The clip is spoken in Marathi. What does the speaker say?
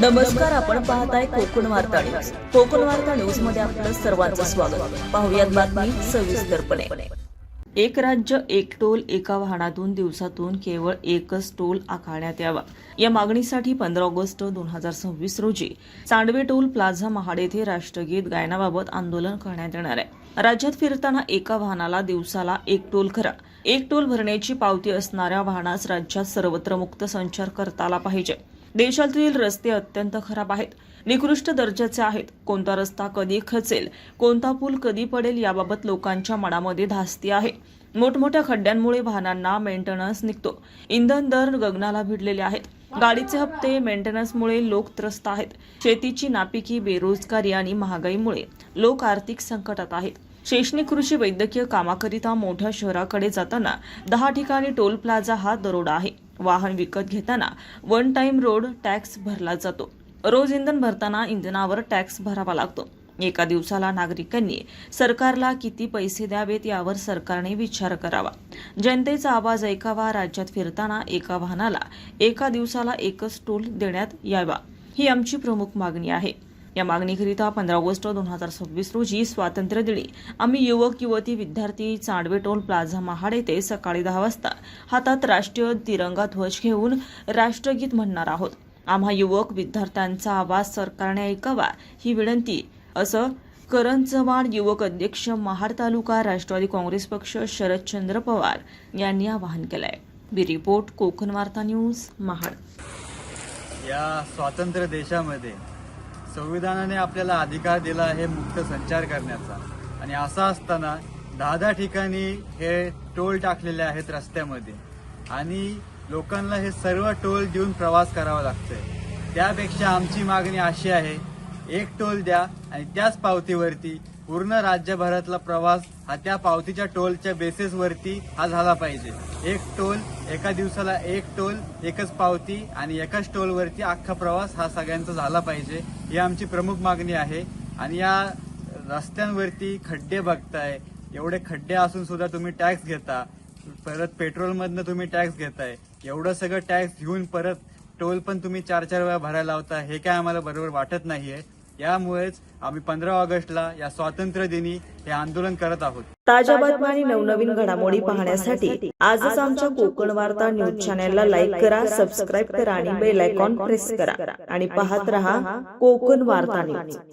नमस्कार, आपण पाहताय कोकण वार्ता न्यूज. कोकण वार्ता न्यूज मध्ये आपलं सर्वांचं स्वागत. पाहुयात बातमी सविस्तरपणे. एक राज्य एक टोल, एका वाहनातून दिवसातून केवळ एकच टोल आकारण्यात यावा या मागणीसाठी 15 ऑगस्ट 2026 रोजी चांडवे टोल प्लाझा महाड येथे राष्ट्रगीत गायनाबाबत आंदोलन करण्यात येणार आहे. राज्यात फिरताना एका वाहनाला दिवसाला एक टोल करा. एक टोल भरण्याची पावती असणाऱ्या वाहनास राज्यात सर्वत्र मुक्त संचार करता आला पाहिजे. देशातील रस्ते अत्यंत खराब आहेत, निकृष्ट दर्जाचे आहेत. कोणता रस्ता कधी खचेल, कोणता पूल कधी पडेल याबाबत लोकांच्या मनामध्ये धास्ती आहे. मोठमोठ्या खड्ड्यांमुळे वाहनांना मेंटेनन्स निघतो. इंधन दर गगनाला भिडलेले आहेत. गाडीचे हप्ते मेंटेनन्समुळे लोक त्रस्त आहेत. शेतीची नापिकी, बेरोजगारी आणि महागाईमुळे लोक आर्थिक संकटात आहेत. शैक्षणिक, कृषी, वैद्यकीय कामाकरिता मोठ्या शहराकडे जाताना 10 ठिकाणी टोल प्लाझा हा दरोडा आहे. वाहन विकत घेताना वन टाइम रोड टॅक्स भरला जातो. रोज इंधन भरताना इंधनावर टॅक्स भरावा लागतो. एका दिवसाला नागरिकांनी सरकारला किती पैसे द्यावेत यावर सरकारने विचार करावा. जनतेचा आवाज ऐकावा. राज्यात फिरताना एका वाहनाला एका दिवसाला एकच टोल देण्यात यावा, ही आमची प्रमुख मागणी आहे. या मागणीकरिता 15 ऑगस्ट 2026 रोजी स्वातंत्र्य दिनी आम्ही युवक, युवती, विद्यार्थी चांडवे टोल प्लाझा महाड येथे सकाळी 10 वाजता हातात राष्ट्रीय तिरंगा ध्वज घेऊन राष्ट्रगीत म्हणणार आहोत. आम्हा युवक विद्यार्थ्यांचा आवाज सरकारने ऐकावा, ही विनंती, असं करंजवाड युवक अध्यक्ष महाड तालुका राष्ट्रवादी काँग्रेस पक्ष शरदचंद्र पवार यांनी आवाहन केलंय. बी रिपोर्ट, कोकण वार्ता न्यूज, महाड. या स्वातंत्र्य देशामध्ये संविधानाने आपल्याला अधिकार दिला आहे मुक्त संचार करण्याचा, आणि असं असताना 10 ठिकाणी हे टोल टाकलेले आहेत रस्त्यामध्ये, आणि लोकांना हे सर्व टोल देऊन प्रवास करावा लागतोय. त्यापेक्षा आमची मागणी अशी आहे, एक टोल द्या आणि त्याच पावतीवरती पूर्ण राज्यभरातला प्रवास हा त्या पावतीच्या टोलच्या बेसिसवरती हा झाला पाहिजे. एक टोल, एका दिवसाला एक टोल, एकच पावती आणि एकाच टोलवरती अख्खा प्रवास हा सगळ्यांचा झाला पाहिजे, ही आमची प्रमुख मागणी आहे. आणि या रस्त्यांवरती खड्डे बघताय, एवढे खड्डे असून सुद्धा तुम्ही टॅक्स घेता, परत पेट्रोलमधनं तुम्ही टॅक्स घेताय. एवढं सगळं टॅक्स घेऊन परत टोल पण तुम्ही 4-4 वेळा भरायला लावता, हे काय आम्हाला बरोबर वाटत नाहीये. यामुळेच आम्ही 15 ऑगस्टला या स्वातंत्र्य दिनी हे आंदोलन करत आहोत. ताज्या बातम्या आणि नवनवीन घडामोडी पाहण्यासाठी आजच आमच्या कोकण वार्ता न्यूज चॅनलला लाईक करा, सबस्क्राईब करा आणि बेल आयकॉन प्रेस करा आणि पाहत रहा कोकण वार्ता न्यूज.